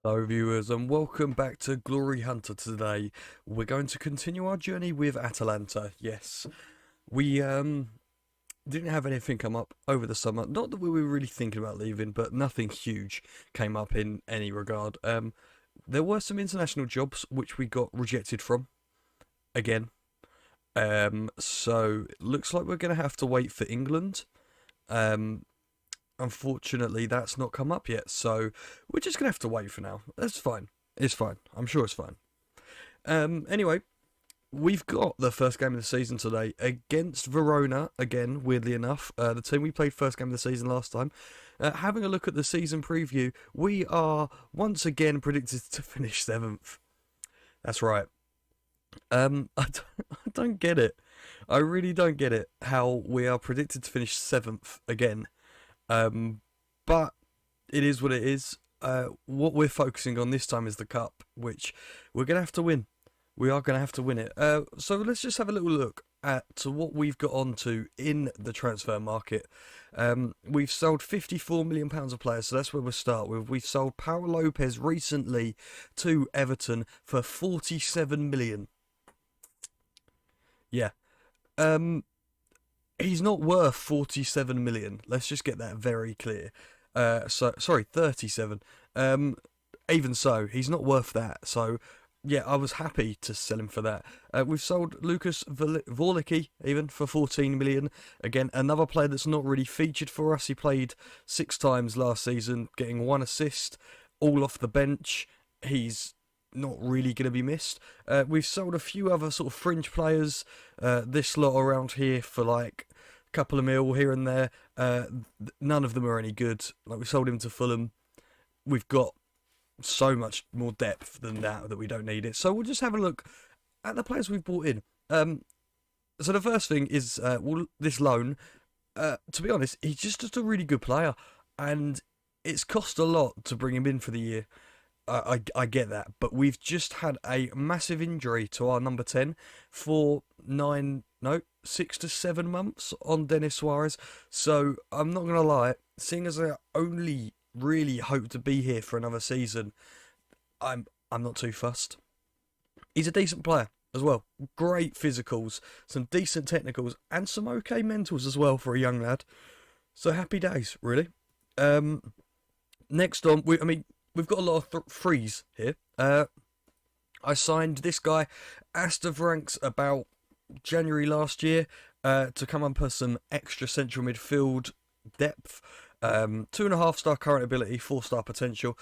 Hello viewers and welcome back to Glory Hunter. Today we're going to continue our journey with Atalanta. Yes, we didn't have anything come up over the summer. Not that we were really thinking about leaving, but nothing huge came up in any regard. There were some international jobs which we got rejected from again. So it looks like we're going to have to wait for England. Um, Unfortunately, that's not come up yet, so we're just gonna have to wait for now. That's fine. It's fine. I'm sure it's fine. Anyway, we've got the first game of the season today against Verona again. Weirdly enough, the team we played first game of the season last time. Having a look at the season preview, we are once again predicted to finish seventh. That's right. I don't get it. I really don't get it. How we are predicted to finish seventh again. But it is what it is. What we're focusing on this time is the cup, which we're going to have to win. We are going to have to win it. So let's just have a little look at what we've got onto in the transfer market. We've sold £54 million of players, so that's where we'll start with. We've sold Paulo Lopez recently to Everton for 47 million. Yeah. Um, he's not worth 47 million. Let's just get that very clear. Sorry, 37. Um, Even so, he's not worth that. So, yeah, I was happy to sell him for that. We've sold Lucas Vorlicki even for 14 million. Again, another player that's not really featured for us. He played 6 times last season, getting 1 assist, all off the bench. He's not really going to be missed. We've sold a few other sort of fringe players, this lot around here for like a couple of mil here and there. None of them are any good. Like we sold him to Fulham. We've got so much more depth than that we don't need it. So we'll just have a look at the players we've brought in. So the first thing is this loan. To be honest, he's just a really good player, and it's cost a lot to bring him in for the year. I get that, but we've just had a massive injury to our number 10 for 6 to 7 months on Denis Suarez. So I'm not gonna lie, seeing as I only really hope to be here for another season, I'm not too fussed. He's a decent player as well. Great physicals, some decent technicals, and some okay mentals as well for a young lad. So happy days, really. Um, Next on, we've got a lot of frees here. I signed this guy, Asta Vranks, about January last year, to come and put some extra central midfield depth. 2.5 star current ability, 4 star potential.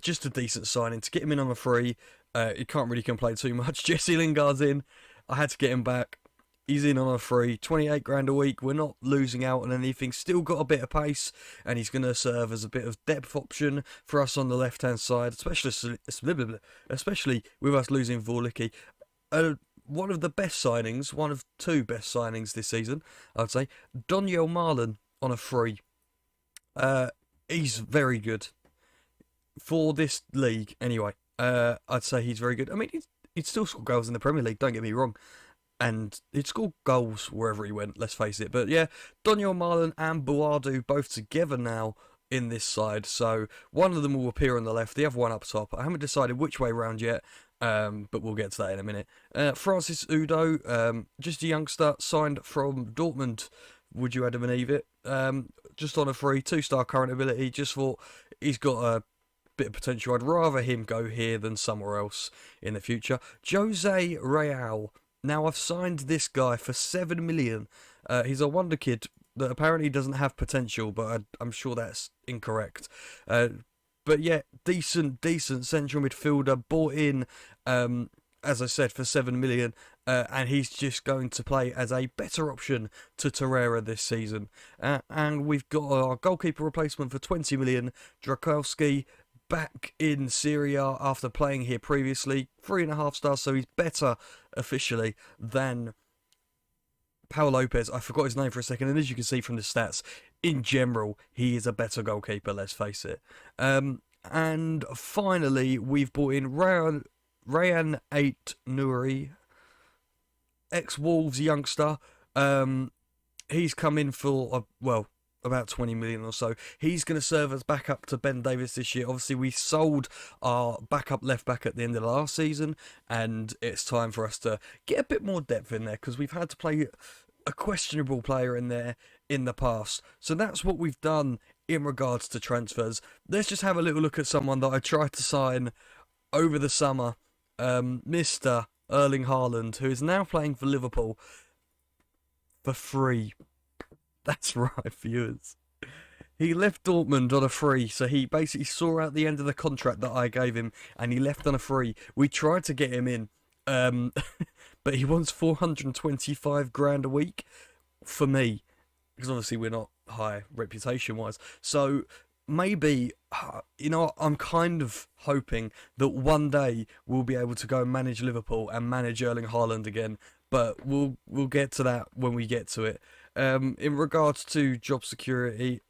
Just a decent signing to get him in on a free. You can't really complain too much. Jesse Lingard's in. I had to get him back. He's in on a free, 28 grand a week. We're not losing out on anything. Still got a bit of pace, and he's going to serve as a bit of depth option for us on the left hand side, especially with us losing Vorlicki. One of the best signings, one of two best signings this season, I'd say. Doniel Marlon on a free. He's very good for this league. Anyway, I'd say he's very good. I mean, he'd still score goals in the Premier League. Don't get me wrong. And he'd score goals wherever he went, let's face it. But yeah, Doniel Marlon and Buadu both together now in this side. So one of them will appear on the left, the other one up top. I haven't decided which way round yet, but we'll get to that in a minute. Francis Udo, just a youngster, signed from Dortmund. Would you Adam and Eve it? Just on a free, 2 star current ability. Just thought he's got a bit of potential. I'd rather him go here than somewhere else in the future. Jose Real. Now, I've signed this guy for 7 million. He's a wonder kid that apparently doesn't have potential, but I'm sure that's incorrect. But yeah, decent central midfielder, bought in, as I said, for 7 million, and he's just going to play as a better option to Torreira this season. And we've got our goalkeeper replacement for 20 million, Drakowski, back in Serie A after playing here previously. 3.5 stars, so he's better officially than Paulo Lopez. I forgot his name for a second, and as you can see from the stats, in general, he is a better goalkeeper, let's face it. And finally, we've brought in Rayan 8 Nuri, ex-Wolves youngster. He's come in for, well, about 20 million or so. He's going to serve as backup to Ben Davies this year. Obviously, we sold our backup left back at the end of the last season, and it's time for us to get a bit more depth in there because we've had to play a questionable player in there in the past. So that's what we've done in regards to transfers. Let's just have a little look at someone that I tried to sign over the summer, Mr. Erling Haaland, who is now playing for Liverpool for free. That's right, viewers. He left Dortmund on a free, so he basically saw out the end of the contract that I gave him, and he left on a free. We tried to get him in, but he wants 425 grand a week for me, because obviously we're not high reputation-wise. So maybe, I'm kind of hoping that one day we'll be able to go and manage Liverpool and manage Erling Haaland again, but we'll get to that when we get to it. In regards to job security,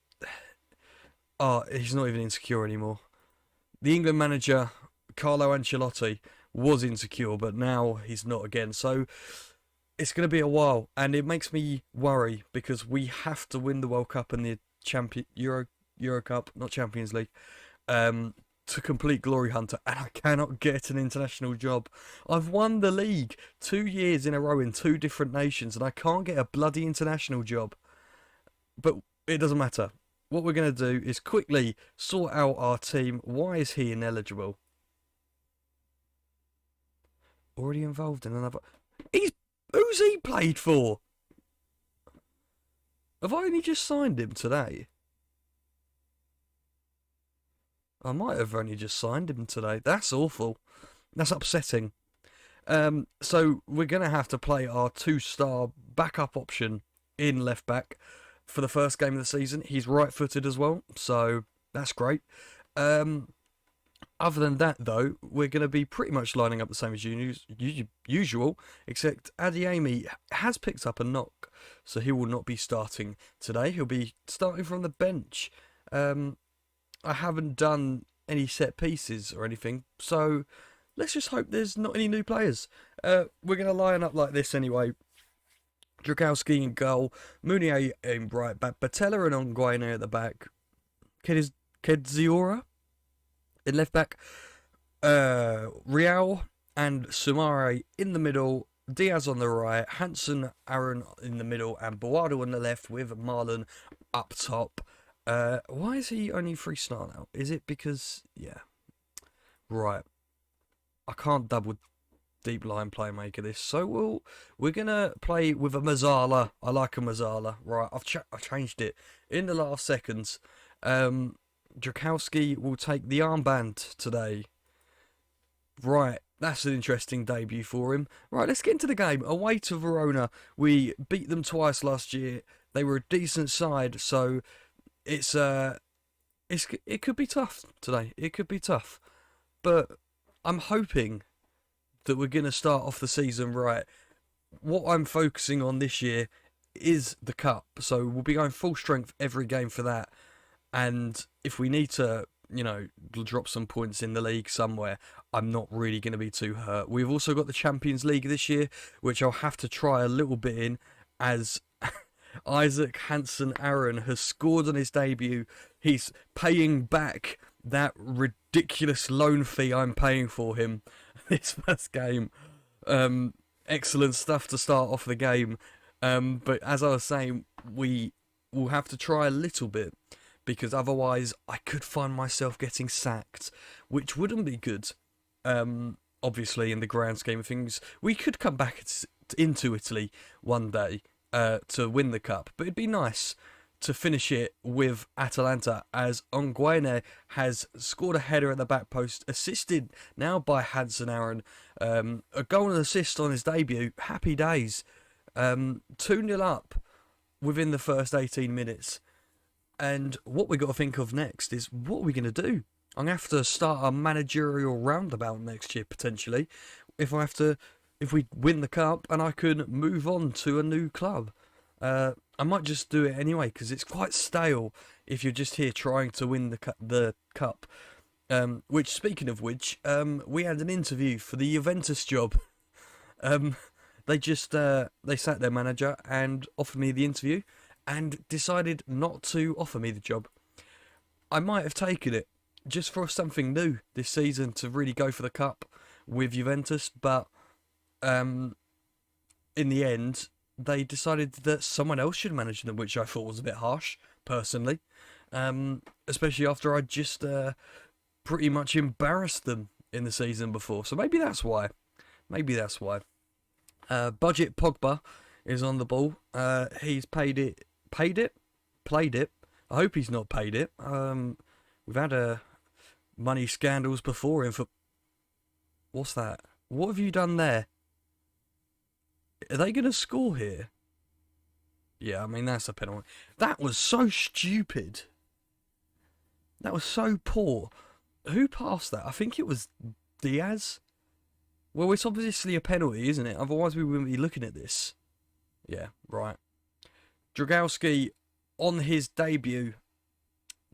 he's not even insecure anymore. The England manager, Carlo Ancelotti, was insecure, but now he's not again. So it's going to be a while, and it makes me worry because we have to win the World Cup and the Euro Cup, not Champions League, to complete Glory Hunter, and I cannot get an international job. I've won the league 2 years in a row in 2 different nations, and I can't get a bloody international job. But it doesn't matter. What we're going to do is quickly sort out our team. Why is he ineligible? Already involved in another... Who's he played for? Have I only just signed him today? I might have only just signed him today. That's awful. That's upsetting. So we're going to have to play our 2-star backup option in left back for the first game of the season. He's right-footed as well, so that's great. Other than that, though, we're going to be pretty much lining up the same as usual, except Adeyemi has picked up a knock, so he will not be starting today. He'll be starting from the bench. I haven't done any set pieces or anything, so let's just hope there's not any new players. We're going to line up like this anyway. Drakowski in goal, Mounier in right back, Batella and Onguene at the back, Kedziora in left back, Real and Sumare in the middle, Diaz on the right, Hansen, Aaron in the middle, and Boado on the left with Marlon up top. Why is he only 3-star now? Is it because... yeah. Right. I can't double deep line playmaker this, so we're going to play with a Mazzala. I like a Mazzala. Right, I've changed it in the last seconds. Drakowski will take the armband today. Right, that's an interesting debut for him. Right, let's get into the game. Away to Verona. We beat them twice last year. They were a decent side, so... it could be tough today. It could be tough, but I'm hoping that we're going to start off the season right. What I'm focusing on this year is the cup, so we'll be going full strength every game for that. And if we need to, drop some points in the league somewhere, I'm not really going to be too hurt. We've also got the Champions League this year, which I'll have to try a little bit in, as Isaac Hansen Aaron has scored on his debut. He's paying back that ridiculous loan fee I'm paying for him this first game. Excellent stuff to start off the game. But as I was saying, we will have to try a little bit, because otherwise I could find myself getting sacked, which wouldn't be good. Obviously, in the grand scheme of things, we could come back into Italy one day to win the cup, but it'd be nice to finish it with Atalanta, as Onguene has scored a header at the back post, assisted now by Hansen Aaron. A goal and assist on his debut. Happy days. 2-0 up within the first 18 minutes. And what we got to think of next is, what are we going to do? I'm going to have to start a managerial roundabout next year, potentially, if we win the cup and I can move on to a new club. I might just do it anyway, because it's quite stale if you're just here trying to win the cup. Which, speaking of which, we had an interview for the Juventus job. They sat their manager and offered me the interview, and decided not to offer me the job. I might have taken it just for something new this season to really go for the cup with Juventus, but in the end, they decided that someone else should manage them, which I thought was a bit harsh, personally. Especially after I just pretty much embarrassed them in the season before. So maybe that's why. Maybe that's why. Budget Pogba is on the ball. He's played it. I hope he's not paid it. We've had money scandals before in for. What's that? What have you done there? Are they going to score here? Yeah, I mean, that's a penalty. That was so stupid. That was so poor. Who passed that? I think it was Diaz. Well, it's obviously a penalty, isn't it? Otherwise, we wouldn't be looking at this. Yeah, right. Dragowski, on his debut,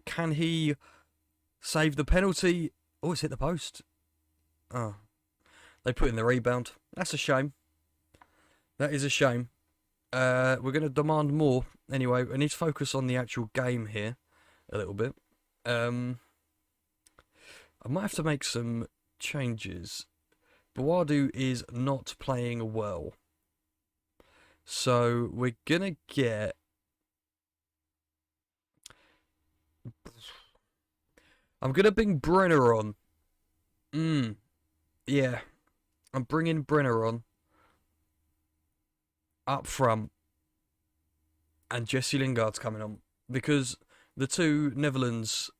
can he save the penalty? Oh, it's hit the post. Oh, they put in the rebound. That's a shame. That is a shame. We're going to demand more. Anyway, I need to focus on the actual game here a little bit. I might have to make some changes. Buadu is not playing well. So we're going to get... I'm going to bring Brenner on. Yeah. I'm bringing Brenner on. Up front. And Jesse Lingard's coming on. Because the two Netherlands...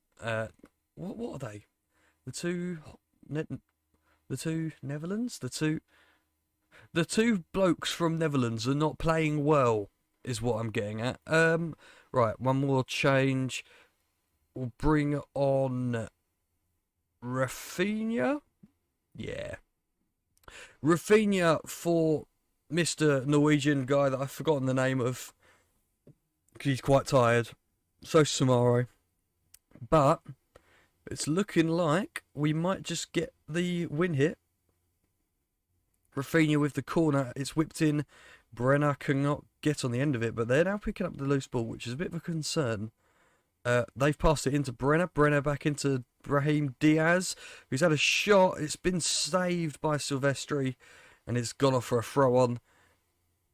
what are they? The two Netherlands? The two blokes from Netherlands are not playing well, is what I'm getting at. Right, one more change. We'll bring on Rafinha. Yeah. Rafinha for Mr. Norwegian guy that I've forgotten the name of. Because he's quite tired. So Samaro. But it's looking like we might just get the win here. Rafinha with the corner. It's whipped in. Brenner cannot get on the end of it, but they're now picking up the loose ball, which is a bit of a concern. They've passed it into Brenner. Brenner back into Brahim Diaz, who's had a shot. It's been saved by Silvestri, and it's gone off for a throw-on.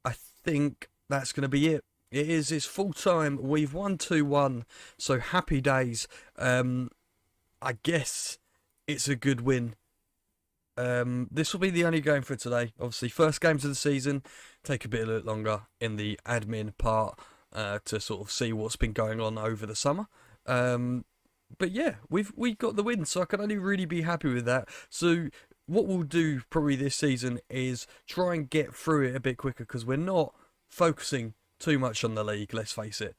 I think that's going to be it. It is. It's full-time. We've won 2-1, so happy days. I guess it's a good win. This will be the only game for today. Obviously, first games of the season take a bit longer in the admin part to sort of see what's been going on over the summer. But yeah, we got the win, so I can only really be happy with that. So what we'll do probably this season is try and get through it a bit quicker because we're not focusing too much on the league. Let's face it.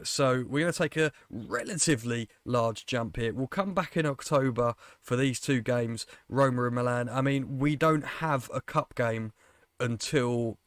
So we're going to take a relatively large jump here. We'll come back in October for these two games, Roma and Milan. I mean, we don't have a cup game until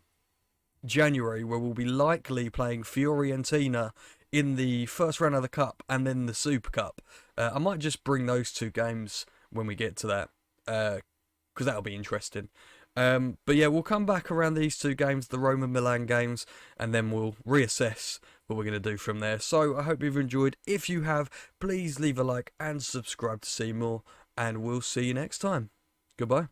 January, where we'll be likely playing Fiorentina in the first round of the cup and then the Super Cup. I might just bring those two games when we get to that, because that'll be interesting. But yeah, we'll come back around these two games, the Roma Milan games, and then we'll reassess what we're going to do from there. So I hope you've enjoyed. If you have, please leave a like and subscribe to see more, and we'll see you next time. Goodbye.